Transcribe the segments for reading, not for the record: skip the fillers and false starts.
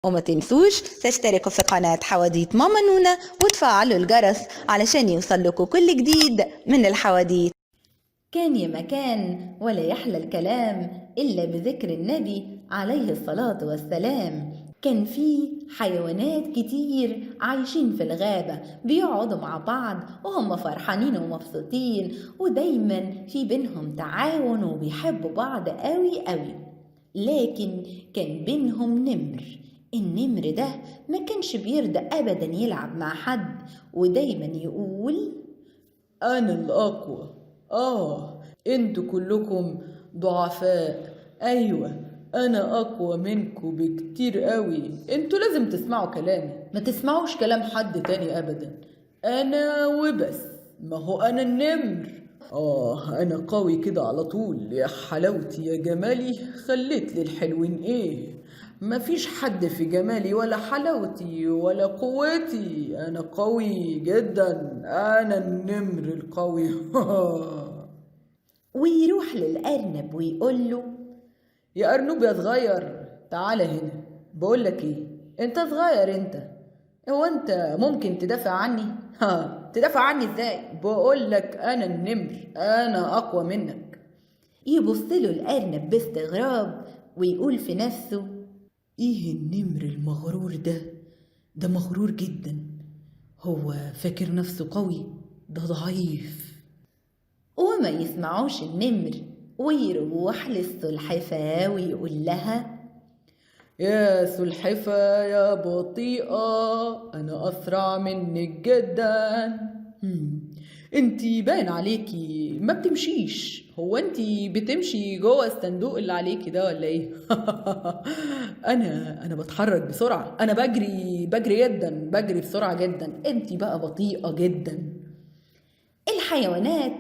وما تنسوش تشتركوا في قناة حواديت ماما نونا وتفعلوا الجرس علشان يوصلكوا كل جديد من الحواديت. كان يا مكان ولا يحلى الكلام إلا بذكر النبي عليه الصلاة والسلام. كان في حيوانات كتير عايشين في الغابة بيقعدوا مع بعض وهم فرحانين ومبسوطين، ودايما في بينهم تعاون وبيحبوا بعض قوي قوي. لكن كان بينهم نمر. النمر ده ما كانش بيرضى أبدا يلعب مع حد، ودايما يقول أنا الأقوى. انتوا كلكم ضعفاء. أيوة، أنا أقوى منكم بكتير قوي. انتوا لازم تسمعوا كلامي، ما تسمعوش كلام حد تاني أبدا. أنا وبس. ما هو أنا النمر. أنا قوي كده على طول. يا حلاوتي يا جمالي، خليت لي الحلوين إيه. مفيش حد في جمالي ولا حلاوتي ولا قوتي. أنا قوي جدا. أنا النمر القوي. ويروح للأرنب ويقول له يا أرنب يا صغير، تعالى هنا. بقولك إيه، أنت صغير أنت. هو أنت ممكن تدافع عني؟ تدافع عني إزاي؟ بقولك أنا النمر، أنا أقوى منك. يبص له الأرنب باستغراب ويقول في نفسه إيه النمر المغرور ده؟ ده مغرور جدا. هو فاكر نفسه قوي؟ ده ضعيف. وما يسمعوش النمر، ويروح للسلحفاة ويقول لها يا سلحفاة يا بطيئة، أنا أسرع منك جدا. انتي باين عليكي ما بتمشيش. هو انتي بتمشي جوه الصندوق اللي عليكي ده ولا ايه؟ انا بتحرك بسرعة. انا بجري جدا، بجري بسرعة جدا. انتي بقى بطيئة جدا. الحيوانات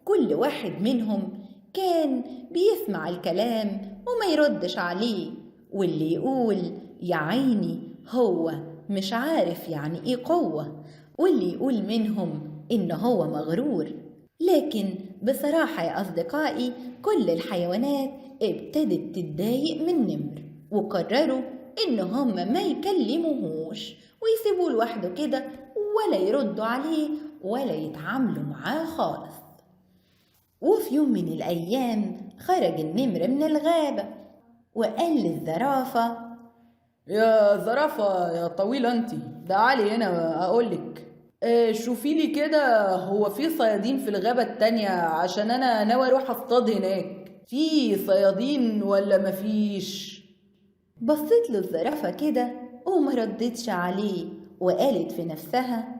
كل واحد منهم كان بيسمع الكلام وما يردش عليه، واللي يقول يا عيني هو مش عارف يعني ايه قوة، واللي يقول منهم إن هو مغرور. لكن بصراحة يا أصدقائي كل الحيوانات ابتدت تتضايق من نمر، وقرروا إن هم ما يكلموهوش ويسيبوه لوحده كده، ولا يردوا عليه ولا يتعاملوا معاه خالص. وفي يوم من الأيام خرج النمر من الغابة وقال للزرافة يا زرافة يا طويلة انتي، تعالي هنا أقولك. شوفي لي كده، هو في صيادين في الغابة التانية؟ عشان أنا ناوي أروح أصطاد هناك. في صيادين ولا مفيش؟ بصت له الزرافة كده وما ردتش عليه، وقالت في نفسها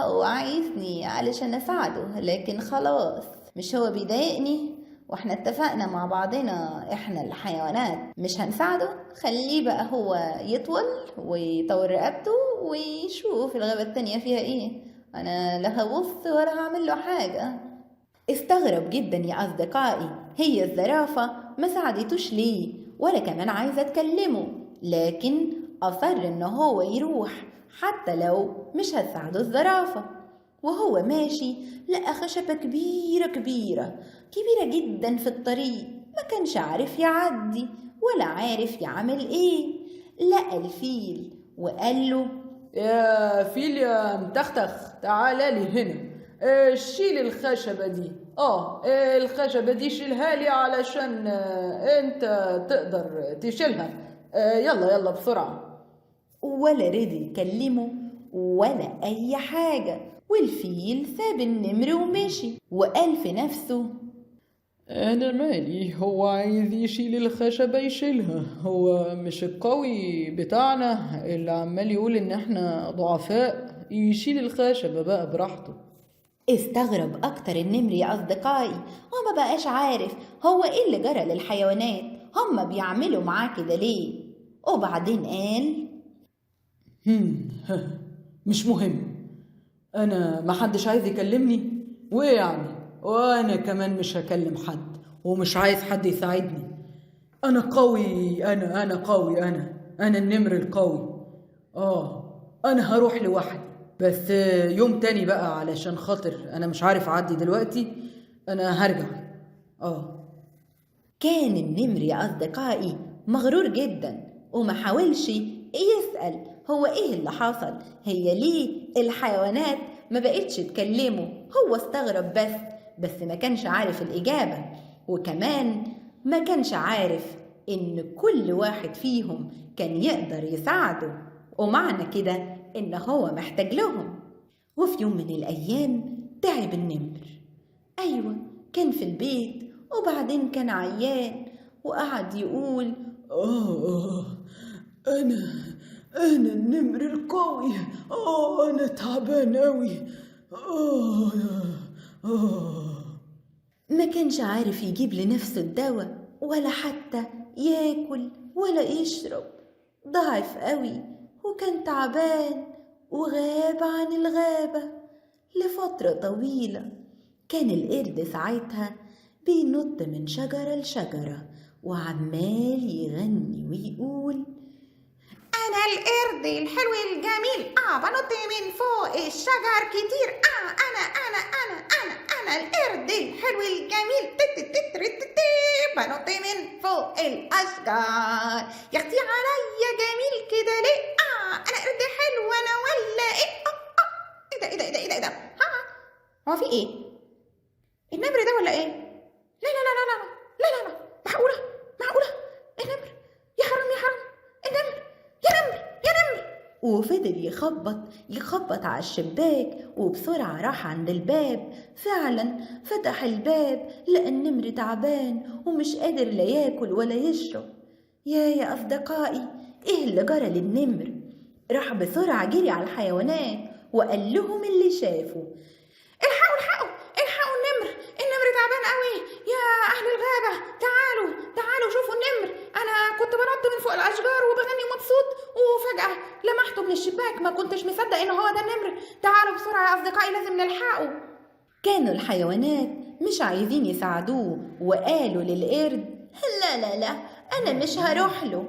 هو عايزني علشان أساعده، لكن خلاص مش هو بيضايقني، واحنا اتفقنا مع بعضنا احنا الحيوانات مش هنساعده. خليه بقى هو يطول ويطور رقبته ويشوف الغابة التانية فيها ايه، انا لا هبص ولا هعمل له حاجة. استغرب جدا يا أصدقائي، هي الزرافة ما ساعدتوش ليه ولا كمان عايزة تكلمه، لكن أصر إن هو يروح حتى لو مش هتساعده الزرافة. وهو ماشي لقى خشبة كبيرة كبيرة كبيرة جدا في الطريق، ما كانش عارف يعدي ولا عارف يعمل ايه. لقى الفيل وقال له يا فيل يا متختخ، تعالى لي هنا. شيل الخشبة دي. الخشبة دي شيلها لي علشان انت تقدر تشيلها. يلا يلا بسرعة. ولا رضي يكلمه ولا أي حاجة، والفيل ساب النمر ومشي، وقال في نفسه أنا مالي، هو عايز يشيل الخشبة يشيلها. هو مش القوي بتاعنا اللي عمال يقول إن إحنا ضعفاء؟ يشيل الخشبة بقى براحته. استغرب أكتر النمر يا أصدقائي، وما بقاش عارف هو إيه اللي جرى للحيوانات، هما بيعملوا معاه كده ليه. وبعدين قال مش مهم. أنا محدش عايز يكلمني، وإيه يعني؟ وأنا كمان مش هكلم حد، ومش عايز حد يساعدني. أنا قوي. أنا قوي. أنا النمر القوي. أنا هروح لوحدي، بس يوم تاني بقى، علشان خاطر أنا مش عارف أعدي دلوقتي. أنا هرجع. كان النمر يا أصدقائي مغرور جدا، وما حاولش يسأل هو ايه اللي حصل، هي ليه الحيوانات ما بقتش تكلمه. هو استغرب بس ما كانش عارف الإجابة، وكمان ما كانش عارف إن كل واحد فيهم كان يقدر يساعده، ومعنى كده إن هو محتاج لهم. وفي يوم من الأيام تعب النمر. أيوة، كان في البيت وبعدين كان عيان وقعد يقول أنا أنا النمر القوي. أنا تعبان أوي. ما كانش عارف يجيب لنفسه الدواء ولا حتى ياكل ولا يشرب. ضعف قوي وكان تعبان وغاب عن الغابة لفترة طويلة. كان القرد ساعتها بينط من شجرة لشجرة وعمال يغني ويقول: أنا القرد الحلو الجميل، بنط من فوق الشجر كتير. أنا القرد الحلو الجميل، بنط من فوق الأشجار. يا أختي عليا جميل كده ليه؟ أنا قرد حلو أنا ولا إيه؟ إيه ده؟ هو في إيه؟ النمر ده ولا إيه؟ لا، معقولة النمر؟ يا حرام النمر، يا نمر. وفضل يخبط على الشباك، وبسرعة راح عند الباب. فعلا فتح الباب، لقى النمر تعبان ومش قادر لا ياكل ولا يشرب. يا أصدقائي، إيه اللي جرى للنمر؟ راح بسرعة جري على الحيوانات وقال لهم اللي شافه. الحقوا النمر تعبان قوي يا أهل الغابة. تعالوا شوفوا النمر. أنا كنت بنط من فوق الأشجار وبغني مبسوط، وفجأة لمحته من الشباك. ما كنتش مصدق إن هو ده النمر. تعالوا بسرعة يا أصدقائي، لازم نلحقه. كانوا الحيوانات مش عايزين يساعدوه وقالوا للقرد: لا، أنا مش هروح له.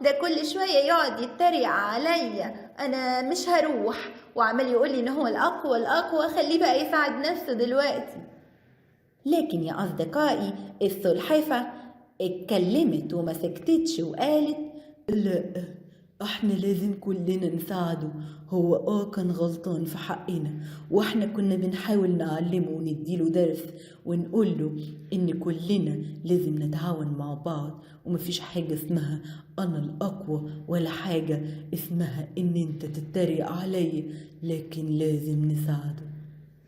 ده كل شوية يقعد يتريق عليا، أنا مش هروح. وعمال يقول لي إن هو الأقوى، خليه بقى يساعد نفسه دلوقتي. لكن يا أصدقائي، السلحفة اتكلمت وما سكتتش وقالت: لا، احنا لازم كلنا نساعده. هو كان غلطان في حقنا، واحنا كنا بنحاول نعلمه ونديله درس ونقوله ان كلنا لازم نتعاون مع بعض، ومفيش حاجة اسمها انا الاقوى ولا حاجة اسمها ان انت تتريق عليا، لكن لازم نساعده.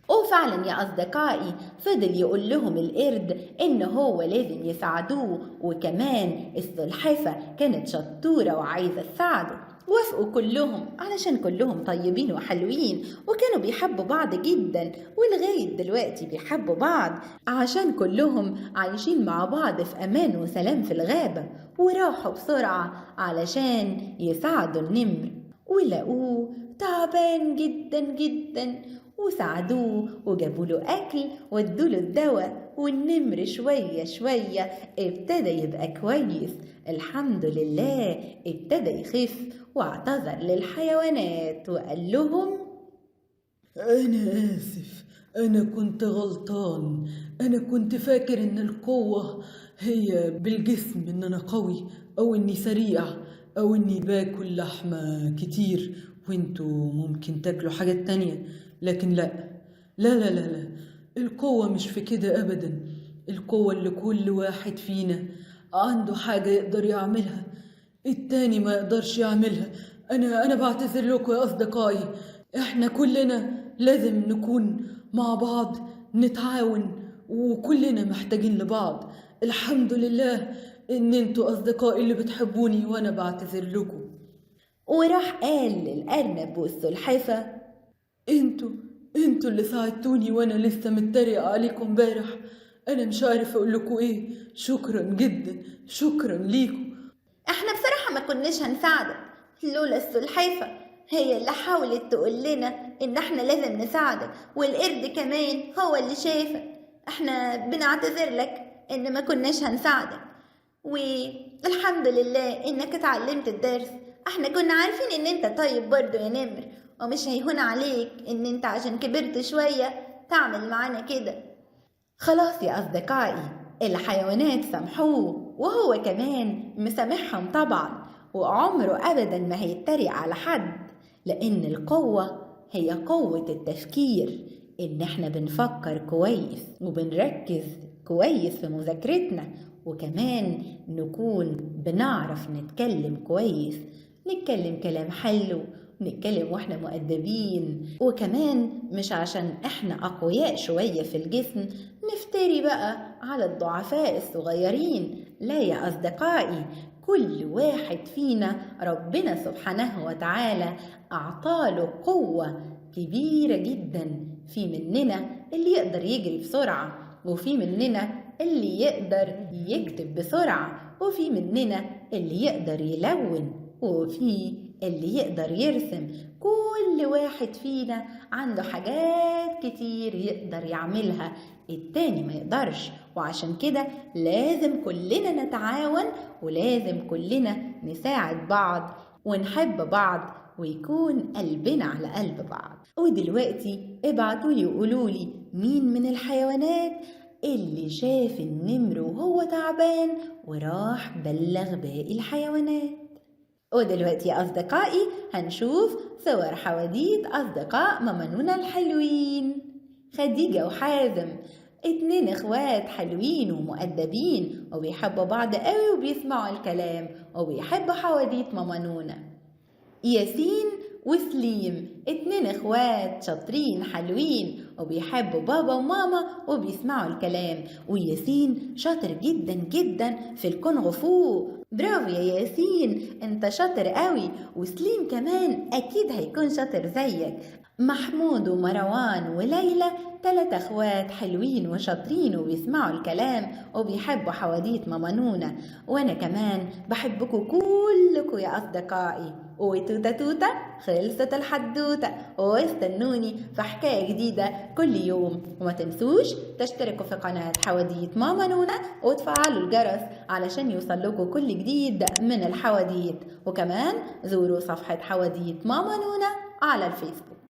وفعلا يا أصدقائي، فضل يقول لهم القرد إن هو لازم يساعدوه، وكمان السلحفة كانت شطورة وعايزة تساعده. وافقوا كلهم علشان كلهم طيبين وحلوين وكانوا بيحبوا بعض جدا، ولغاية دلوقتي بيحبوا بعض عشان كلهم عايشين مع بعض في أمان وسلام في الغابة. وراحوا بسرعة علشان يساعدوا النمر، ولقوه تعبان جدا جدا، وساعدوه وجابوا له أكل وادوا له الدواء. والنمر شوية شوية ابتدى يبقى كويس، الحمد لله. ابتدى يخف واعتذر للحيوانات وقال لهم: أنا آسف، أنا كنت غلطان. أنا كنت فاكر إن القوة هي بالجسم، إن أنا قوي أو إني سريع أو إني باكل لحمة كتير وإنتوا ممكن تاكلوا حاجات تانية. لكن لا، القوة مش في كده أبدا. القوة اللي كل واحد فينا عنده حاجة يقدر يعملها التاني ما يقدرش يعملها. أنا بعتذر لكم يا أصدقائي. إحنا كلنا لازم نكون مع بعض، نتعاون، وكلنا محتاجين لبعض. الحمد لله إن انتوا أصدقائي اللي بتحبوني، وأنا بعتذر لكم. وراح قال للأرنب والسلحفة: انتوا اللي ساعدتوني وانا لسه متريق عليكم امبارح. انا مش عارف اقول لكم ايه. شكرا جدا، شكرا ليكم. احنا بصراحة ما كناش هنساعدك لولا السلحفة، هي اللي حاولت تقول لنا ان احنا لازم نساعدك، والقرد كمان هو اللي شافك. احنا بنعتذر لك ان ما كناش هنساعدك، والحمد لله انك اتعلمت الدرس. احنا كنا عارفين ان انت طيب برضو يا نمر، ومش هيهون عليك ان انت عشان كبرت شوية تعمل معانا كده. خلاص يا أصدقائي، الحيوانات سامحوه وهو كمان مسامحهم طبعا. وعمره أبدا ما هيتريق على حد، لأن القوة هي قوة التفكير، إن احنا بنفكر كويس وبنركز كويس في مذاكرتنا، وكمان نكون بنعرف نتكلم كويس، نتكلم كلام حلو، نتكلم واحنا مؤدبين، وكمان مش عشان احنا أقوياء شوية في الجسم نفتري بقى على الضعفاء الصغيرين. لا يا أصدقائي، كل واحد فينا ربنا سبحانه وتعالى أعطاله قوة كبيرة جدا. في مننا اللي يقدر يجري بسرعة، وفي مننا اللي يقدر يكتب بسرعة، وفي مننا اللي يقدر يلون، وفي اللي يقدر يرسم. كل واحد فينا عنده حاجات كتير يقدر يعملها التاني ما يقدرش، وعشان كده لازم كلنا نتعاون، ولازم كلنا نساعد بعض ونحب بعض، ويكون قلبنا على قلب بعض. ودلوقتي ابعتولي وقولولي مين من الحيوانات اللي شاف النمر وهو تعبان وراح بلغ باقي الحيوانات. ودلوقتي يا أصدقائي هنشوف صور حواديت أصدقاء ماما نونا الحلوين. خديجة وحازم 2 اخوات حلوين ومؤدبين وبيحبوا بعض قوي وبيسمعوا الكلام وبيحبوا حواديت ماما نونا. ياسين وسليم 2 اخوات شاطرين حلوين وبيحبوا بابا وماما وبيسمعوا الكلام، وياسين شاطر جدا جدا في الكونغ فو. برافو يا ياسين، انت شاطر قوي. وسليم كمان اكيد هيكون شاطر زيك. محمود ومروان وليلى 3 اخوات حلوين وشاطرين وبيسمعوا الكلام وبيحبوا حواديت ماما نونا، وانا كمان بحبكم كلكم يا اصدقائي. وتوتا توتا خلصت الحدوته، واستنوني في حكايه جديده كل يوم، وما تنسوش تشتركوا في قناه حواديت ماما نونا وتفعلوا الجرس علشان يوصلكوا كل جديد من الحواديت، وكمان زوروا صفحه حواديت ماما نونا على الفيسبوك.